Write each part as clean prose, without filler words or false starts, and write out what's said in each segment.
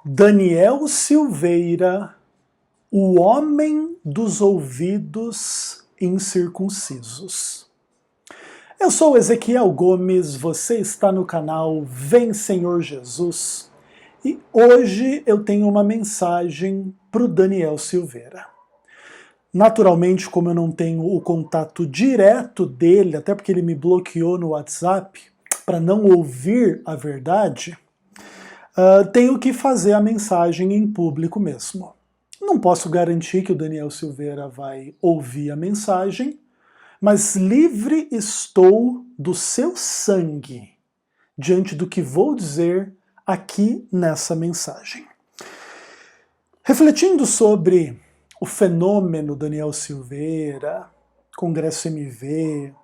Daniel Silveira, o homem dos ouvidos incircuncisos. Eu sou Ezequiel Gomes, você está no canal Vem Senhor Jesus e hoje eu tenho uma mensagem para o Daniel Silveira. Naturalmente, como eu não tenho o contato direto dele, até porque ele me bloqueou no WhatsApp para não ouvir a verdade, tenho que fazer a mensagem em público mesmo. Não posso garantir que o Daniel Silveira vai ouvir a mensagem, mas livre estou do seu sangue diante do que vou dizer aqui nessa mensagem. Refletindo sobre o fenômeno Daniel Silveira, Congresso MV,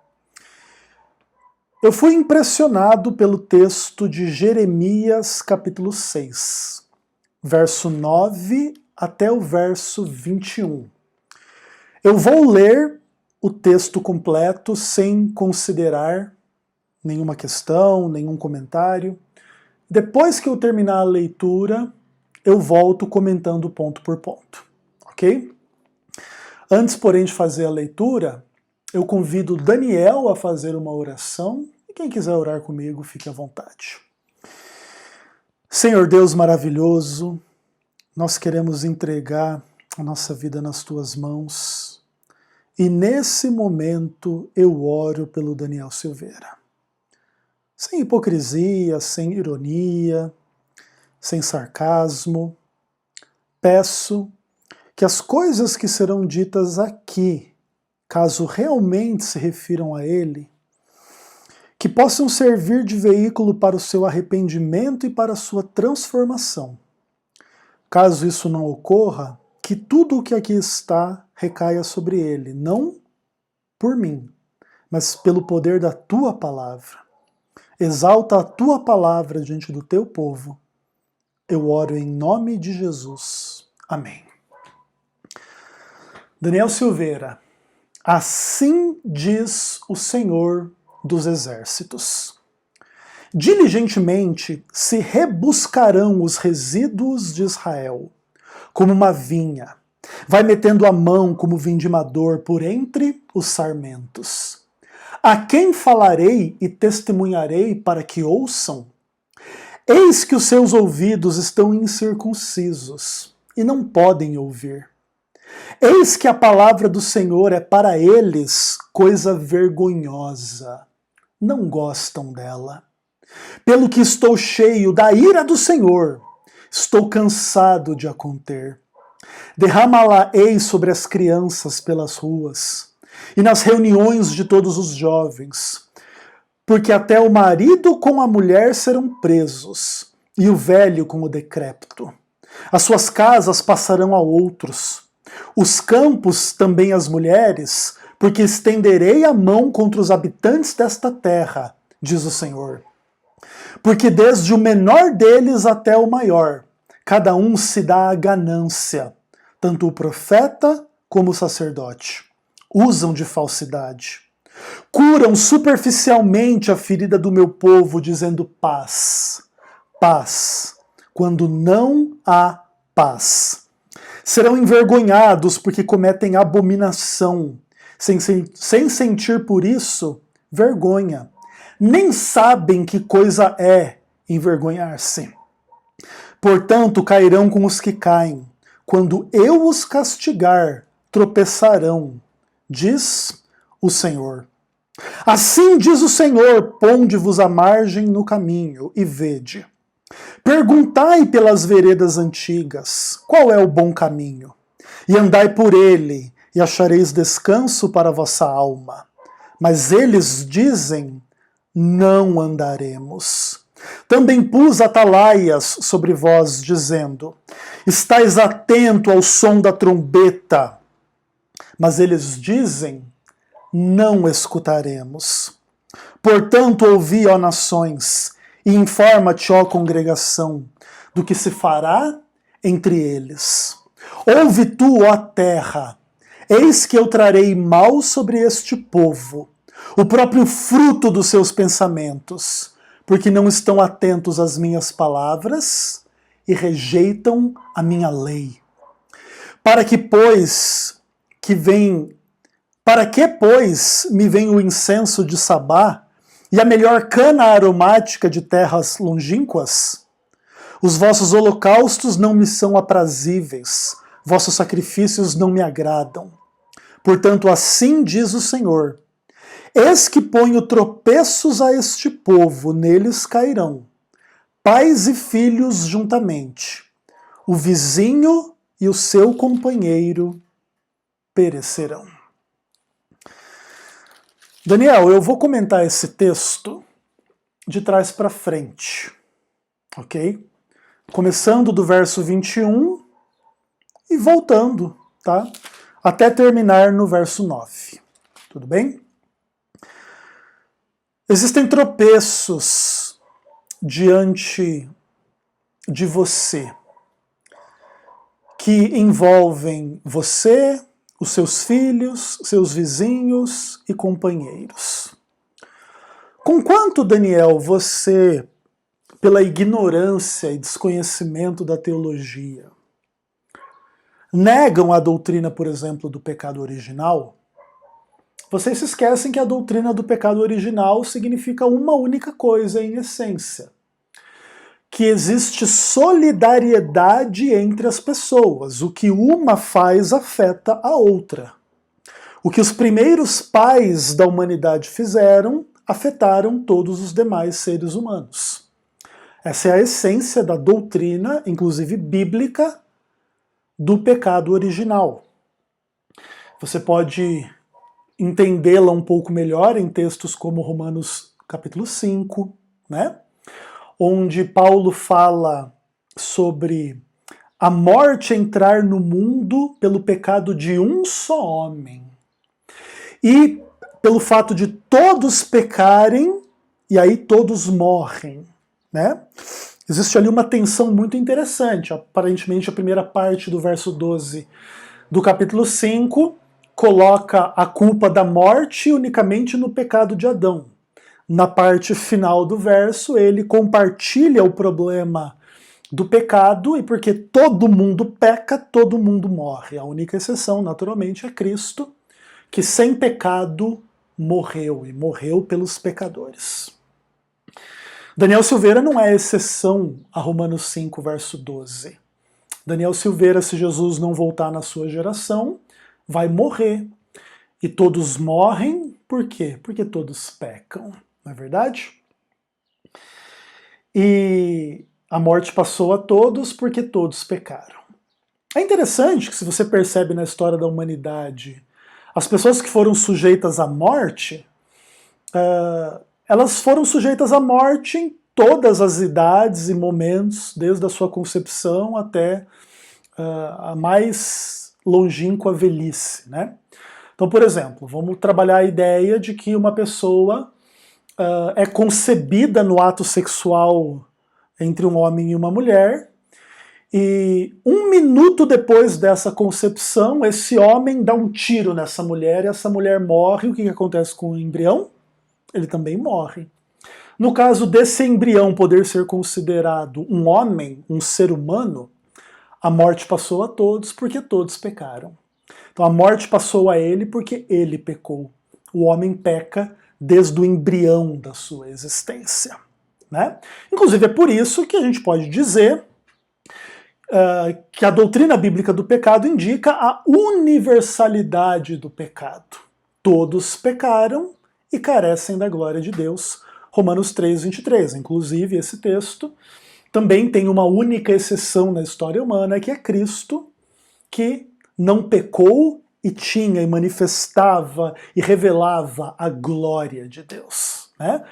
eu fui impressionado pelo texto de Jeremias capítulo 6, verso 9 até o verso 21. Eu vou ler o texto completo sem considerar nenhuma questão, nenhum comentário. Depois que eu terminar a leitura, eu volto comentando ponto por ponto, ok? Antes, porém, de fazer a leitura, eu convido Daniel a fazer uma oração, e quem quiser orar comigo, fique à vontade. Senhor Deus maravilhoso, nós queremos entregar a nossa vida nas tuas mãos, e nesse momento eu oro pelo Daniel Silveira. Sem hipocrisia, sem ironia, sem sarcasmo, peço que as coisas que serão ditas aqui, caso realmente se refiram a ele, que possam servir de veículo para o seu arrependimento e para a sua transformação. Caso isso não ocorra, que tudo o que aqui está recaia sobre ele, não por mim, mas pelo poder da tua palavra. Exalta a tua palavra diante do teu povo. Eu oro em nome de Jesus. Amém. Daniel Silveira, assim diz o Senhor dos Exércitos. Diligentemente se rebuscarão os resíduos de Israel, como uma vinha, vai metendo a mão como vindimador por entre os sarmentos. A quem falarei e testemunharei para que ouçam? Eis que os seus ouvidos estão incircuncisos e não podem ouvir. Eis que a palavra do Senhor é para eles coisa vergonhosa. Não gostam dela. Pelo que estou cheio da ira do Senhor, estou cansado de a conter. Derrama-la-ei sobre as crianças pelas ruas, e nas reuniões de todos os jovens, porque até o marido com a mulher serão presos, e o velho com o decrépito. As suas casas passarão a outros, os campos também as mulheres, porque estenderei a mão contra os habitantes desta terra, diz o Senhor. Porque desde o menor deles até o maior, cada um se dá a ganância, tanto o profeta como o sacerdote. Usam de falsidade. Curam superficialmente a ferida do meu povo, dizendo paz, paz, quando não há paz. Serão envergonhados porque cometem abominação, sem sentir por isso vergonha. Nem sabem que coisa é envergonhar-se. Portanto, cairão com os que caem. Quando eu os castigar, tropeçarão, diz o Senhor. Assim diz o Senhor, ponde-vos à margem no caminho e vede. Perguntai pelas veredas antigas, qual é o bom caminho? E andai por ele, e achareis descanso para a vossa alma. Mas eles dizem, não andaremos. Também pus atalaias sobre vós, dizendo, estais atento ao som da trombeta. Mas eles dizem, não escutaremos. Portanto, ouvi, ó nações, e informa-te, ó congregação, do que se fará entre eles. Ouve tu, ó terra, eis que eu trarei mal sobre este povo, o próprio fruto dos seus pensamentos, porque não estão atentos às minhas palavras e rejeitam a minha lei. Para que, pois, me vem o incenso de Sabá e a melhor cana aromática de terras longínquas? Os vossos holocaustos não me são aprazíveis, vossos sacrifícios não me agradam. Portanto, assim diz o Senhor: eis que ponho tropeços a este povo, neles cairão, pais e filhos juntamente. O vizinho e o seu companheiro perecerão. Daniel, eu vou comentar esse texto de trás para frente, ok? Começando do verso 21 e voltando, tá? Até terminar no verso 9. Tudo bem? Existem tropeços diante de você que envolvem você, os seus filhos, seus vizinhos e companheiros. Com quanto, Daniel, você, pela ignorância e desconhecimento da teologia, negam a doutrina, por exemplo, do pecado original? Vocês se esquecem que a doutrina do pecado original significa uma única coisa em essência: que existe solidariedade entre as pessoas. O que uma faz afeta a outra. O que os primeiros pais da humanidade fizeram afetaram todos os demais seres humanos. Essa é a essência da doutrina, inclusive bíblica, do pecado original. Você pode entendê-la um pouco melhor em textos como Romanos capítulo 5, né? Onde Paulo fala sobre a morte entrar no mundo pelo pecado de um só homem. E pelo fato de todos pecarem, e aí todos morrem, né? Existe ali uma tensão muito interessante. Aparentemente, a primeira parte do verso 12 do capítulo 5 coloca a culpa da morte unicamente no pecado de Adão. Na parte final do verso, ele compartilha o problema do pecado, e porque todo mundo peca, todo mundo morre. A única exceção, naturalmente, é Cristo, que sem pecado morreu, e morreu pelos pecadores. Daniel Silveira não é exceção a Romanos 5, verso 12. Daniel Silveira, se Jesus não voltar na sua geração, vai morrer. E todos morrem, por quê? Porque todos pecam, não é verdade? E a morte passou a todos porque todos pecaram. É interessante que, se você percebe na história da humanidade, as pessoas que foram sujeitas à morte, elas foram sujeitas à morte em todas as idades e momentos, desde a sua concepção até a mais longínqua velhice, né? Então, por exemplo, vamos trabalhar a ideia de que uma pessoa é concebida no ato sexual entre um homem e uma mulher, e 1 minuto depois dessa concepção, esse homem dá um tiro nessa mulher e essa mulher morre. O que acontece com o embrião? Ele também morre. No caso desse embrião poder ser considerado um homem, um ser humano, a morte passou a todos porque todos pecaram. Então a morte passou a ele porque ele pecou. O homem peca desde o embrião da sua existência, né? Inclusive é por isso que a gente pode dizer que a doutrina bíblica do pecado indica a universalidade do pecado. Todos pecaram e carecem da glória de Deus. Romanos 3, 23. Inclusive, esse texto também tem uma única exceção na história humana, que é Cristo, que não pecou e tinha e manifestava e revelava a glória de Deus, né?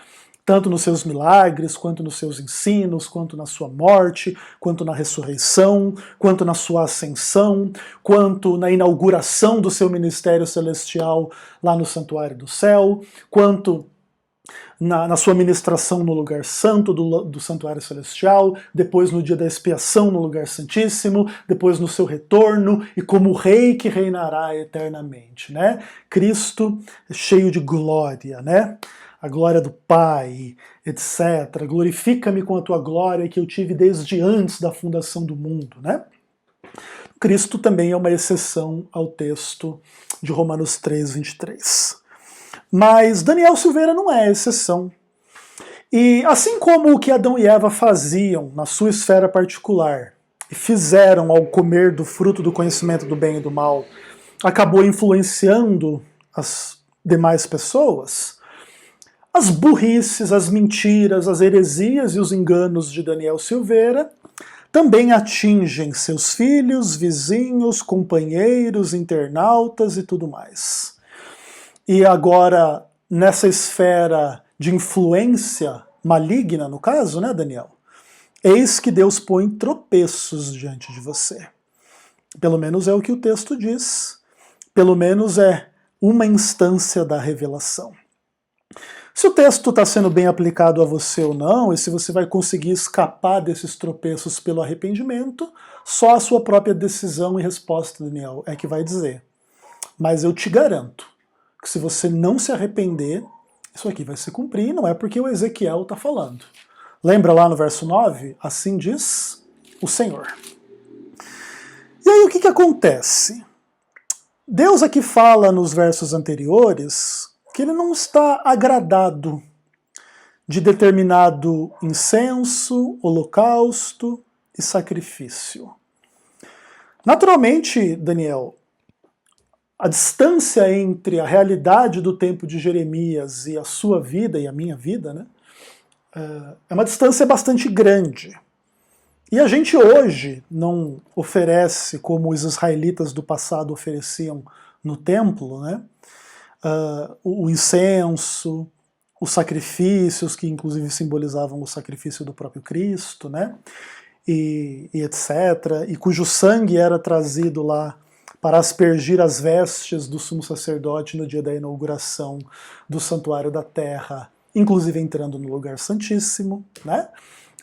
Tanto nos seus milagres, quanto nos seus ensinos, quanto na sua morte, quanto na ressurreição, quanto na sua ascensão, quanto na inauguração do seu ministério celestial lá no santuário do céu, quanto na sua ministração no lugar santo do santuário celestial, depois no dia da expiação no lugar santíssimo, depois no seu retorno e como rei que reinará eternamente, né? Cristo cheio de glória, né? a glória do Pai, etc. Glorifica-me com a tua glória que eu tive desde antes da fundação do mundo, né? Cristo também é uma exceção ao texto de Romanos 3, 23. Mas Daniel Silveira não é exceção. E assim como o que Adão e Eva faziam na sua esfera particular, e fizeram ao comer do fruto do conhecimento do bem e do mal, acabou influenciando as demais pessoas, as burrices, as mentiras, as heresias e os enganos de Daniel Silveira também atingem seus filhos, vizinhos, companheiros, internautas e tudo mais. E agora, nessa esfera de influência maligna, no caso, né, Daniel? Eis que Deus põe tropeços diante de você. Pelo menos é o que o texto diz. Pelo menos é uma instância da revelação. Se o texto está sendo bem aplicado a você ou não, e se você vai conseguir escapar desses tropeços pelo arrependimento, só a sua própria decisão e resposta, Daniel, é que vai dizer. Mas eu te garanto que se você não se arrepender, isso aqui vai se cumprir, não é porque o Ezequiel está falando. Lembra lá no verso 9? Assim diz o Senhor. E aí o que acontece? Deus aqui fala nos versos anteriores que ele não está agradado de determinado incenso, holocausto e sacrifício. Naturalmente, Daniel, a distância entre a realidade do tempo de Jeremias e a sua vida e a minha vida, né, é uma distância bastante grande. E a gente hoje não oferece, como os israelitas do passado ofereciam no templo, né, o incenso, os sacrifícios, que inclusive simbolizavam o sacrifício do próprio Cristo, né, e etc., e cujo sangue era trazido lá para aspergir as vestes do sumo sacerdote no dia da inauguração do Santuário da Terra, inclusive entrando no lugar santíssimo, né?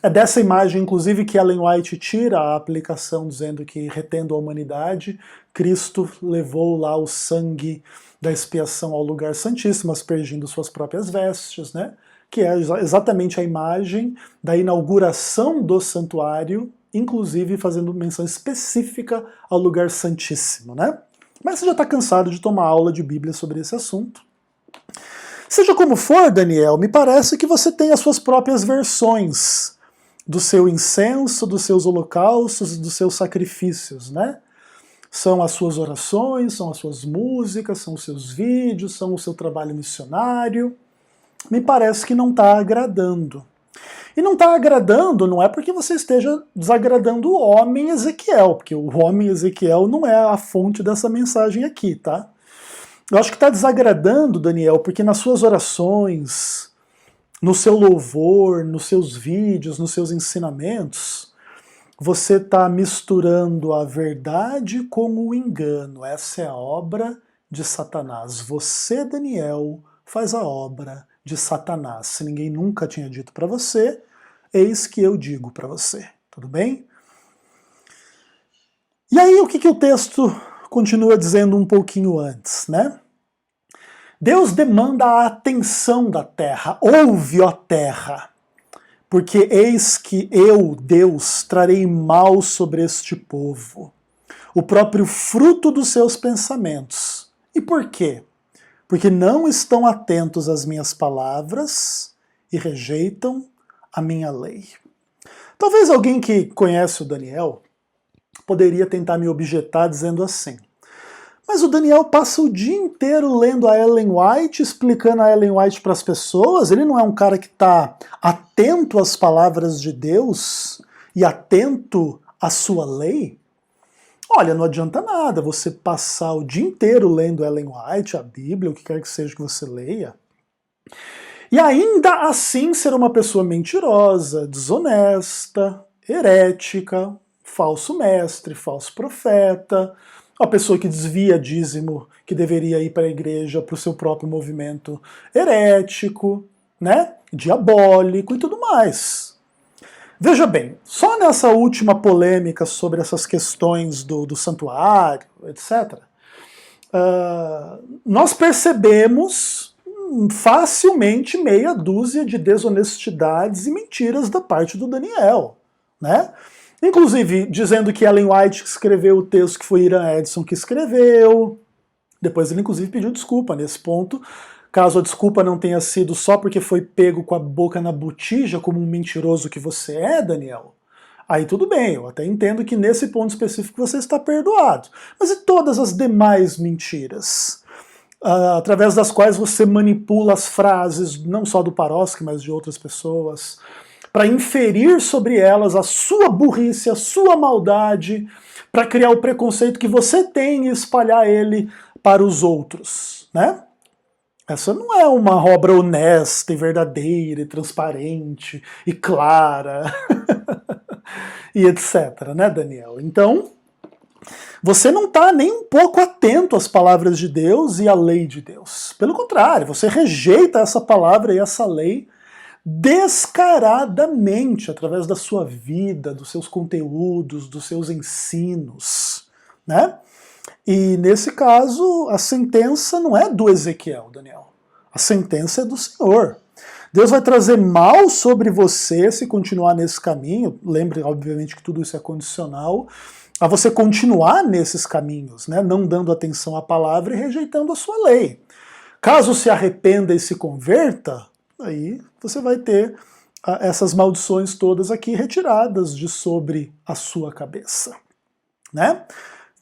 É dessa imagem, inclusive, que Ellen White tira a aplicação dizendo que, retendo a humanidade, Cristo levou lá o sangue da expiação ao lugar santíssimo, aspergindo suas próprias vestes, né? Que é exatamente a imagem da inauguração do santuário, inclusive fazendo menção específica ao lugar santíssimo, né? Mas você já está cansado de tomar aula de Bíblia sobre esse assunto. Seja como for, Daniel, me parece que você tem as suas próprias versões do seu incenso, dos seus holocaustos e dos seus sacrifícios, né? São as suas orações, são as suas músicas, são os seus vídeos, são o seu trabalho missionário. Me parece que não está agradando. E não está agradando não é porque você esteja desagradando o homem Ezequiel, porque o homem Ezequiel não é a fonte dessa mensagem aqui, tá? Eu acho que está desagradando, Daniel, porque nas suas orações, no seu louvor, nos seus vídeos, nos seus ensinamentos, você está misturando a verdade com o engano. Essa é a obra de Satanás. Você, Daniel, faz a obra de Satanás. Se ninguém nunca tinha dito para você, eis que eu digo para você. Tudo bem? E aí o que o texto continua dizendo um pouquinho antes, né? Deus demanda a atenção da terra. Ouve, ó terra, porque eis que eu, Deus, trarei mal sobre este povo, o próprio fruto dos seus pensamentos. E por quê? Porque não estão atentos às minhas palavras e rejeitam a minha lei. Talvez alguém que conhece o Daniel poderia tentar me objetar dizendo assim: mas o Daniel passa o dia inteiro lendo a Ellen White, explicando a Ellen White para as pessoas, ele não é um cara que está atento às palavras de Deus e atento à sua lei? Olha, não adianta nada você passar o dia inteiro lendo Ellen White, a Bíblia, o que quer que seja que você leia, e ainda assim ser uma pessoa mentirosa, desonesta, herética, falso mestre, falso profeta, a pessoa que desvia dízimo, que deveria ir para a igreja, para o seu próprio movimento herético, né, diabólico e tudo mais. Veja bem, só nessa última polêmica sobre essas questões do santuário, etc., nós percebemos, facilmente meia dúzia de desonestidades e mentiras da parte do Daniel, né? Inclusive dizendo que Ellen White escreveu o texto, que foi Iran Edson que escreveu. Depois ele inclusive pediu desculpa nesse ponto, caso a desculpa não tenha sido só porque foi pego com a boca na botija como um mentiroso que você é, Daniel. Aí tudo bem, eu até entendo que nesse ponto específico você está perdoado. Mas e todas as demais mentiras? Através das quais você manipula as frases, não só do Paroski, mas de outras pessoas, para inferir sobre elas a sua burrice, a sua maldade, para criar o preconceito que você tem e espalhar ele para os outros, né? Essa não é uma obra honesta e verdadeira e transparente e clara e etc, né, Daniel? Então, você não está nem um pouco atento às palavras de Deus e à lei de Deus. Pelo contrário, você rejeita essa palavra e essa lei descaradamente, através da sua vida, dos seus conteúdos, dos seus ensinos, né? E nesse caso, a sentença não é do Ezequiel, Daniel. A sentença é do Senhor. Deus vai trazer mal sobre você se continuar nesse caminho. Lembre, obviamente, que tudo isso é condicional a você continuar nesses caminhos, né? Não dando atenção à palavra e rejeitando a sua lei. Caso se arrependa e se converta, aí você vai ter essas maldições todas aqui retiradas de sobre a sua cabeça, né?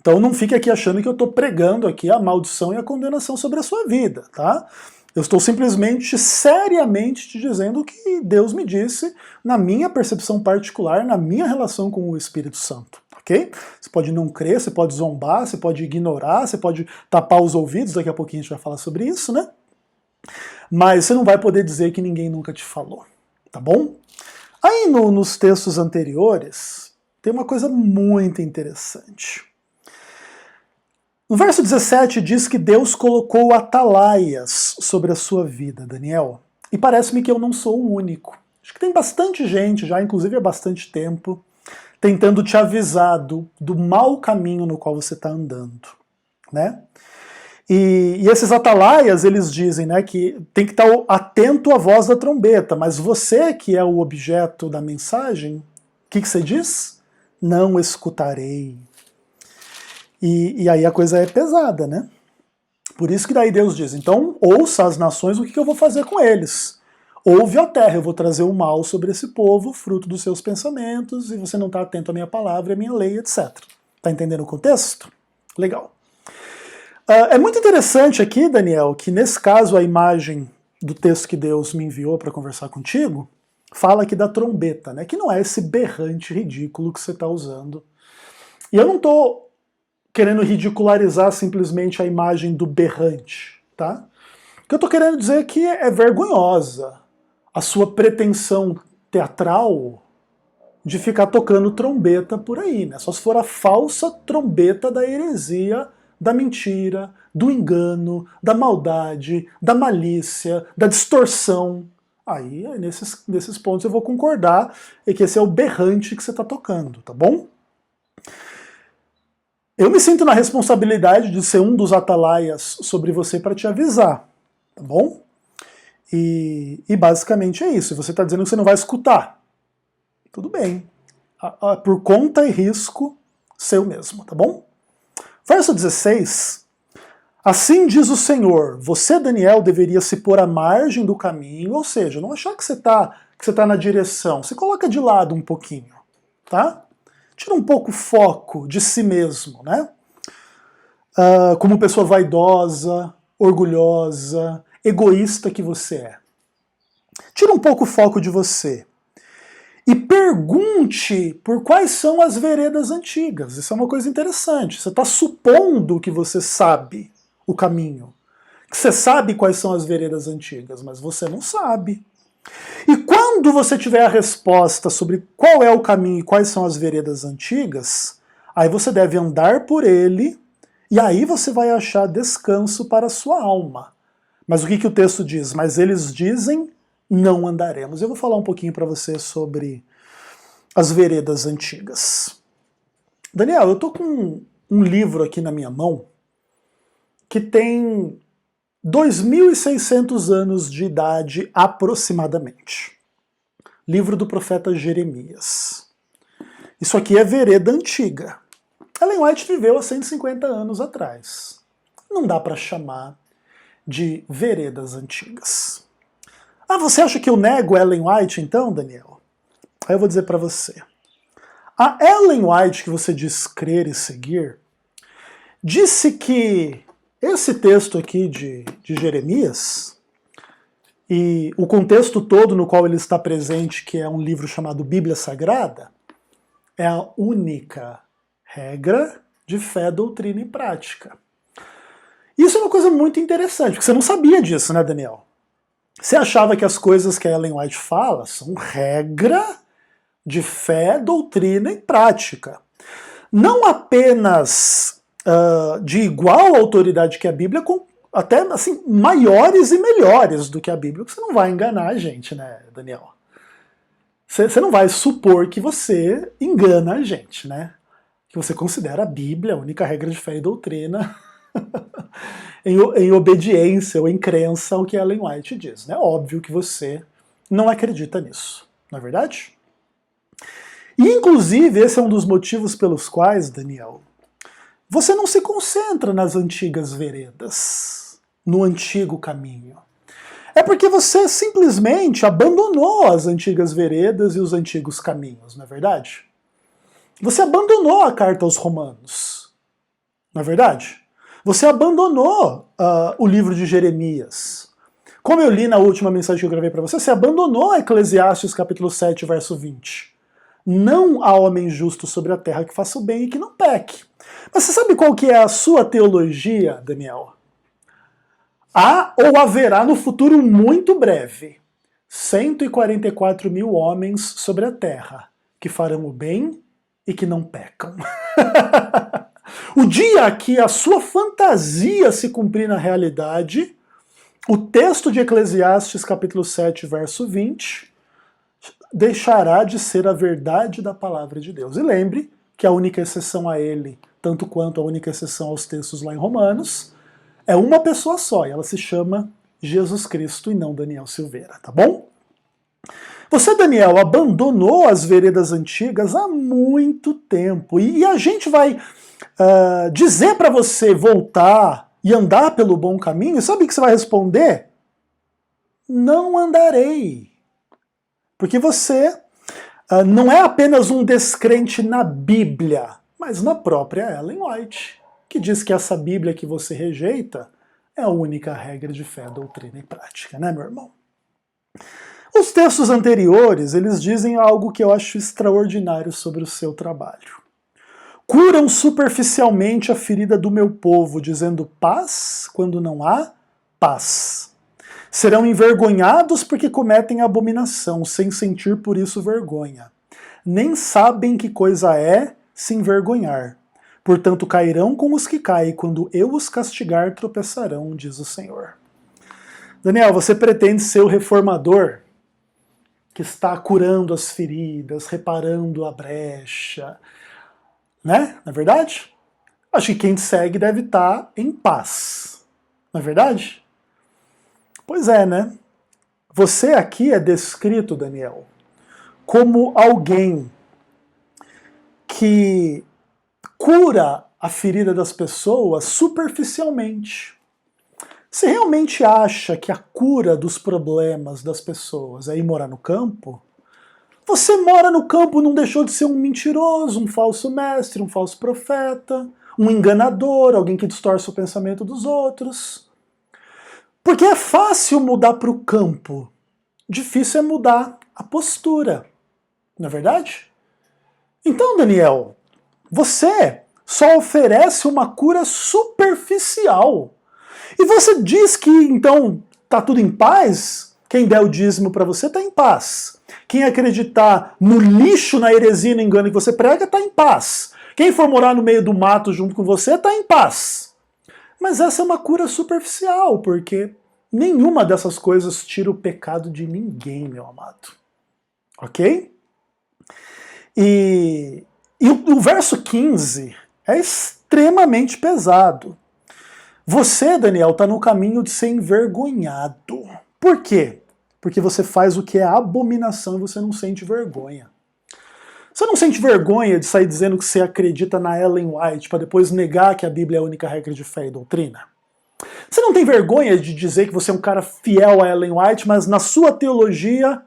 Então não fique aqui achando que eu estou pregando aqui a maldição e a condenação sobre a sua vida, tá? Eu estou simplesmente, seriamente te dizendo o que Deus me disse na minha percepção particular, na minha relação com o Espírito Santo, ok? Você pode não crer, você pode zombar, você pode ignorar, você pode tapar os ouvidos, daqui a pouquinho a gente vai falar sobre isso, né? Mas você não vai poder dizer que ninguém nunca te falou, tá bom? Aí nos textos anteriores, tem uma coisa muito interessante. No verso 17 diz que Deus colocou atalaias sobre a sua vida, Daniel. E parece-me que eu não sou o único. Acho que tem bastante gente, já inclusive há bastante tempo, tentando te avisar do mau caminho no qual você está andando, né? E esses atalaias, eles dizem, né, que tem que estar atento à voz da trombeta, mas você que é o objeto da mensagem, o que você diz? Não escutarei. E aí a coisa é pesada, né? Por isso que daí Deus diz, então ouça as nações, o que eu vou fazer com eles? Ouve a terra, eu vou trazer o mal sobre esse povo, fruto dos seus pensamentos, e você não está atento à minha palavra, à minha lei, etc. Tá entendendo o contexto? Legal. É muito interessante aqui, Daniel, que nesse caso a imagem do texto que Deus me enviou para conversar contigo, fala aqui da trombeta, né? Que não é esse berrante ridículo que você está usando. E eu não estou querendo ridicularizar simplesmente a imagem do berrante, tá? O que eu tô querendo dizer é que é vergonhosa a sua pretensão teatral de ficar tocando trombeta por aí, né? Só se for a falsa trombeta da heresia, da mentira, do engano, da maldade, da malícia, da distorção. Aí, nesses pontos eu vou concordar que esse é o berrante que você tá tocando, tá bom? Eu me sinto na responsabilidade de ser um dos atalaias sobre você para te avisar, tá bom? E basicamente é isso. Você está dizendo que você não vai escutar. Tudo bem. Por conta e risco, seu mesmo, tá bom? Verso 16. Assim diz o Senhor, você, Daniel, deveria se pôr à margem do caminho, ou seja, não achar que você tá na direção. Você coloca de lado um pouquinho, tá? Tira um pouco o foco de si mesmo, né? Como pessoa vaidosa, orgulhosa, egoísta que você é. Tira um pouco o foco de você. E pergunte por quais são as veredas antigas. Isso é uma coisa interessante. Você está supondo que você sabe o caminho. Que você sabe quais são as veredas antigas, mas você não sabe. E quando você tiver a resposta sobre qual é o caminho e quais são as veredas antigas, aí você deve andar por ele, e aí você vai achar descanso para a sua alma. Mas o que o texto diz? Mas eles dizem, não andaremos. Eu vou falar um pouquinho para você sobre as veredas antigas. Daniel, eu tô com um livro aqui na minha mão que tem 2.600 anos de idade aproximadamente. Livro do profeta Jeremias. Isso aqui é vereda antiga. Ellen White viveu há 150 anos atrás. Não dá para chamar de veredas antigas. Ah, você acha que eu nego Ellen White então, Daniel? Aí eu vou dizer para você. A Ellen White, que você diz crer e seguir, disse que esse texto aqui de Jeremias, e o contexto todo no qual ele está presente, que é um livro chamado Bíblia Sagrada, é a única regra de fé, doutrina e prática. Isso é uma coisa muito interessante, porque você não sabia disso, né, Daniel? Você achava que as coisas que a Ellen White fala são regra de fé, doutrina e prática. Não apenas de igual autoridade que a Bíblia, com até assim, maiores e melhores do que a Bíblia, porque você não vai enganar a gente, né, Daniel? Você não vai supor que você engana a gente, né? Que você considera a Bíblia a única regra de fé e doutrina em obediência ou em crença ao que Ellen White diz. É óbvio que você não acredita nisso, não é verdade? E, inclusive, esse é um dos motivos pelos quais, Daniel, você não se concentra nas antigas veredas, no antigo caminho. É porque você simplesmente abandonou as antigas veredas e os antigos caminhos, não é verdade? Você abandonou a carta aos Romanos, não é verdade? Você abandonou o livro de Jeremias. Como eu li na última mensagem que eu gravei para você, você abandonou Eclesiastes capítulo 7, verso 20. Não há homem justo sobre a terra que faça o bem e que não peque. Mas você sabe qual que é a sua teologia, Daniel? Há ou haverá no futuro muito breve 144 mil homens sobre a terra que farão o bem e que não pecam. O dia que a sua fantasia se cumprir na realidade, o texto de Eclesiastes capítulo 7, verso 20, deixará de ser a verdade da palavra de Deus. E lembre que a única exceção a ele, tanto quanto a única exceção aos textos lá em Romanos, é uma pessoa só, e ela se chama Jesus Cristo e não Daniel Silveira, tá bom? Você, Daniel, abandonou as veredas antigas há muito tempo, e a gente vai dizer para você voltar e andar pelo bom caminho, e sabe o que você vai responder? Não andarei. Porque você não é apenas um descrente na Bíblia, mas na própria Ellen White, que diz que essa Bíblia que você rejeita é a única regra de fé, doutrina e prática, né, meu irmão? Os textos anteriores, eles dizem algo que eu acho extraordinário sobre o seu trabalho. Curam superficialmente a ferida do meu povo, dizendo paz quando não há paz. Serão envergonhados porque cometem abominação, sem sentir por isso vergonha. Nem sabem que coisa é se envergonhar. Portanto, cairão com os que caem, quando eu os castigar, tropeçarão, diz o Senhor. Daniel, você pretende ser o reformador que está curando as feridas, reparando a brecha, né? Não é verdade? Acho que quem te segue deve estar em paz, não é verdade? Pois é, né? Você aqui é descrito, Daniel, como alguém que cura a ferida das pessoas superficialmente. Você realmente acha que a cura dos problemas das pessoas é ir morar no campo? Você mora no campo, não deixou de ser um mentiroso, um falso mestre, um falso profeta, um enganador, alguém que distorce o pensamento dos outros. Porque é fácil mudar para o campo, difícil é mudar a postura, não é verdade? Então, Daniel, você só oferece uma cura superficial. E você diz que, então, tá tudo em paz? Quem der o dízimo para você tá em paz. Quem acreditar no lixo, na heresia e no engano que você prega, tá em paz. Quem for morar no meio do mato junto com você, tá em paz. Mas essa é uma cura superficial, porque nenhuma dessas coisas tira o pecado de ninguém, meu amado. Ok? E o verso 15 é extremamente pesado. Você, Daniel, está no caminho de ser envergonhado. Por quê? Porque você faz o que é abominação e você não sente vergonha. Você não sente vergonha de sair dizendo que você acredita na Ellen White para depois negar que a Bíblia é a única regra de fé e doutrina? Você não tem vergonha de dizer que você é um cara fiel a Ellen White, mas na sua teologia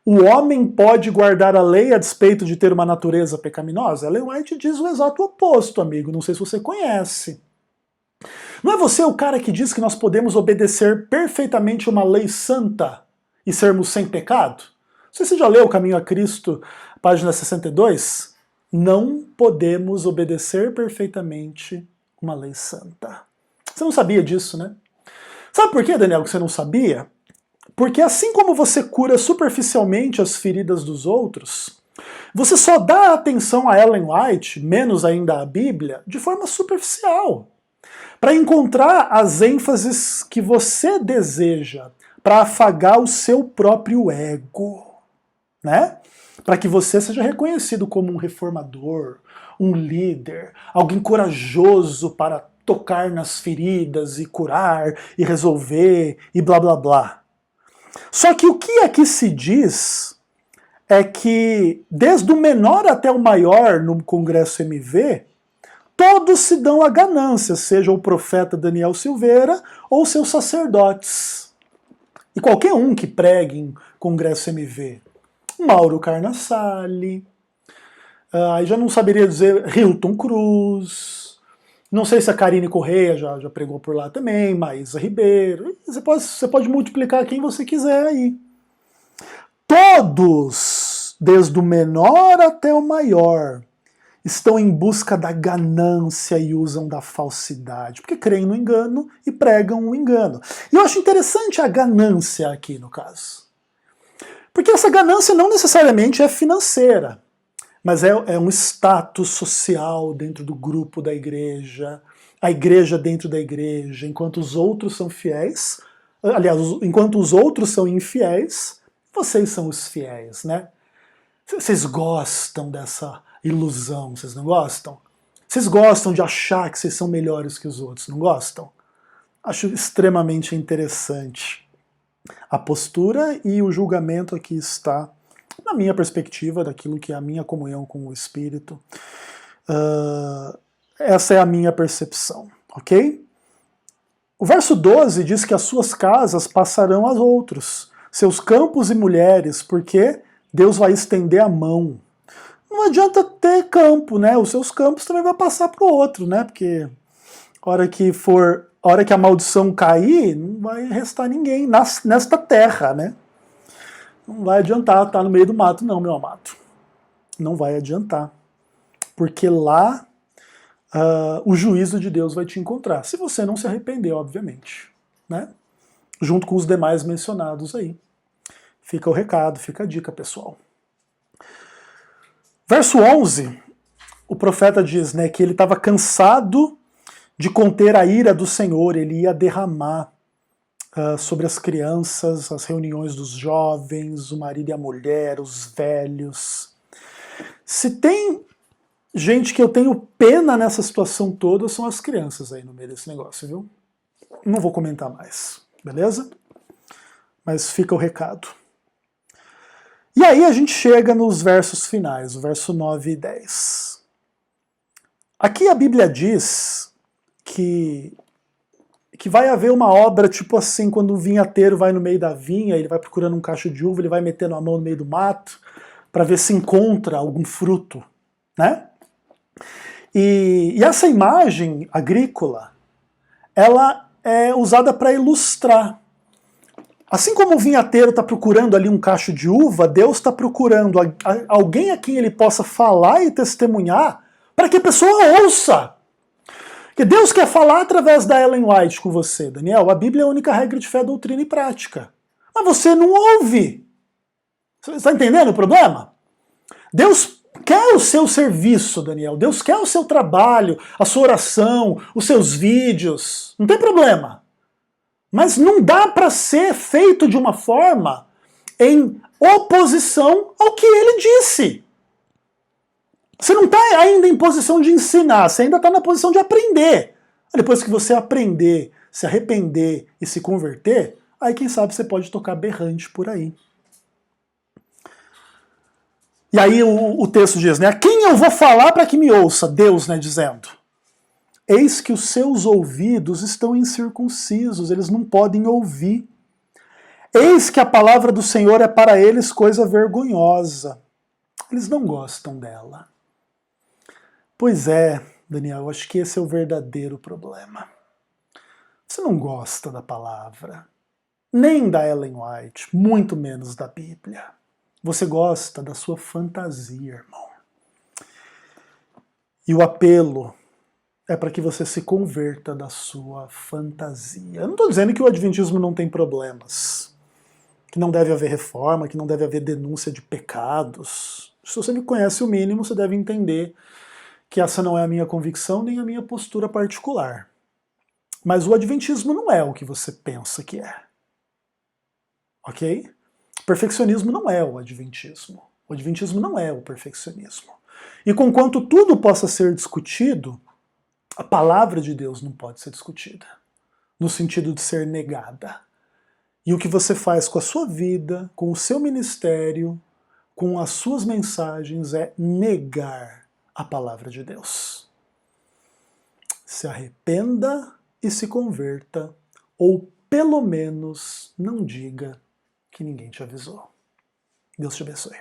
o homem pode guardar a lei a despeito de ter uma natureza pecaminosa? Ellen White diz o exato oposto, amigo. Não sei se você conhece. Não é você o cara que diz que nós podemos obedecer perfeitamente uma lei santa e sermos sem pecado? Não sei se você já leu O Caminho a Cristo, página 62. Não podemos obedecer perfeitamente uma lei santa. Você não sabia disso, né? Sabe por que, Daniel, que você não sabia? Porque assim como você cura superficialmente as feridas dos outros, você só dá atenção a Ellen White, menos ainda à Bíblia, de forma superficial. Para encontrar as ênfases que você deseja, para afagar o seu próprio ego, né? Para que você seja reconhecido como um reformador, um líder, alguém corajoso para tocar nas feridas e curar e resolver e blá blá blá. Só que o que aqui se diz é que, desde o menor até o maior no Congresso MV, todos se dão a ganância, seja o profeta Daniel Silveira ou seus sacerdotes. E qualquer um que pregue em Congresso MV. Mauro Carnassali, aí já não saberia dizer Hilton Cruz, não sei se a Karine Correia já pregou por lá também, Maísa Ribeiro, você pode multiplicar quem você quiser aí. Todos, desde o menor até o maior, estão em busca da ganância e usam da falsidade, porque creem no engano e pregam o engano. E eu acho interessante a ganância aqui no caso. Porque essa ganância não necessariamente é financeira, mas é um status social dentro do grupo da igreja, a igreja dentro da igreja, enquanto os outros são fiéis, aliás, enquanto os outros são infiéis, vocês são os fiéis, né? Vocês gostam dessa ilusão, vocês não gostam? Vocês gostam de achar que vocês são melhores que os outros, não gostam? Acho extremamente interessante. A postura e o julgamento aqui está, na minha perspectiva, daquilo que é a minha comunhão com o Espírito. Essa é a minha percepção, ok? O verso 12 diz que as suas casas passarão aos outros, seus campos e mulheres, porque Deus vai estender a mão. Não adianta ter campo, né? Os seus campos também vai passar para o outro, né? Porque a hora que a maldição cair, não vai restar ninguém nesta terra, né? Não vai adiantar estar no meio do mato, não, meu amado. Não vai adiantar. Porque lá o juízo de Deus vai te encontrar. Se você não se arrepender, obviamente. Né? Junto com os demais mencionados aí. Fica o recado, fica a dica, pessoal. Verso 11, o profeta diz, né, que ele estava cansado de conter a ira do Senhor, ele ia derramar sobre as crianças, as reuniões dos jovens, o marido e a mulher, os velhos. Se tem gente que eu tenho pena nessa situação toda, são as crianças aí no meio desse negócio, viu? Não vou comentar mais, beleza? Mas fica o recado. E aí a gente chega nos versos finais, o verso 9 e 10. Aqui a Bíblia diz que vai haver uma obra tipo assim, quando o vinhateiro vai no meio da vinha, ele vai procurando um cacho de uva, ele vai metendo a mão no meio do mato para ver se encontra algum fruto, né? E essa imagem agrícola, ela é usada para ilustrar. Assim como o vinhateiro está procurando ali um cacho de uva, Deus está procurando alguém a quem ele possa falar e testemunhar para que a pessoa ouça. Porque Deus quer falar através da Ellen White com você, Daniel. A Bíblia é a única regra de fé, doutrina e prática. Mas você não ouve. Você está entendendo o problema? Deus quer o seu serviço, Daniel. Deus quer o seu trabalho, a sua oração, os seus vídeos. Não tem problema. Mas não dá para ser feito de uma forma em oposição ao que ele disse. Você não está ainda em posição de ensinar, você ainda está na posição de aprender. Depois que você aprender, se arrepender e se converter, aí quem sabe você pode tocar berrante por aí. E aí o texto diz, né? A quem eu vou falar para que me ouça? Deus, né, dizendo. Eis que os seus ouvidos estão incircuncisos, eles não podem ouvir. Eis que a palavra do Senhor é para eles coisa vergonhosa. Eles não gostam dela. Pois é, Daniel, acho que esse é o verdadeiro problema. Você não gosta da palavra, nem da Ellen White, muito menos da Bíblia. Você gosta da sua fantasia, irmão. E o apelo é para que você se converta da sua fantasia. Eu não estou dizendo que o Adventismo não tem problemas, que não deve haver reforma, que não deve haver denúncia de pecados. Se você me conhece o mínimo, você deve entender que essa não é a minha convicção nem a minha postura particular. Mas o Adventismo não é o que você pensa que é. Ok? Perfeccionismo não é o Adventismo. O Adventismo não é o perfeccionismo. E conquanto tudo possa ser discutido, a palavra de Deus não pode ser discutida, no sentido de ser negada. E o que você faz com a sua vida, com o seu ministério, com as suas mensagens é negar a palavra de Deus. Se arrependa e se converta, ou pelo menos não diga que ninguém te avisou. Deus te abençoe.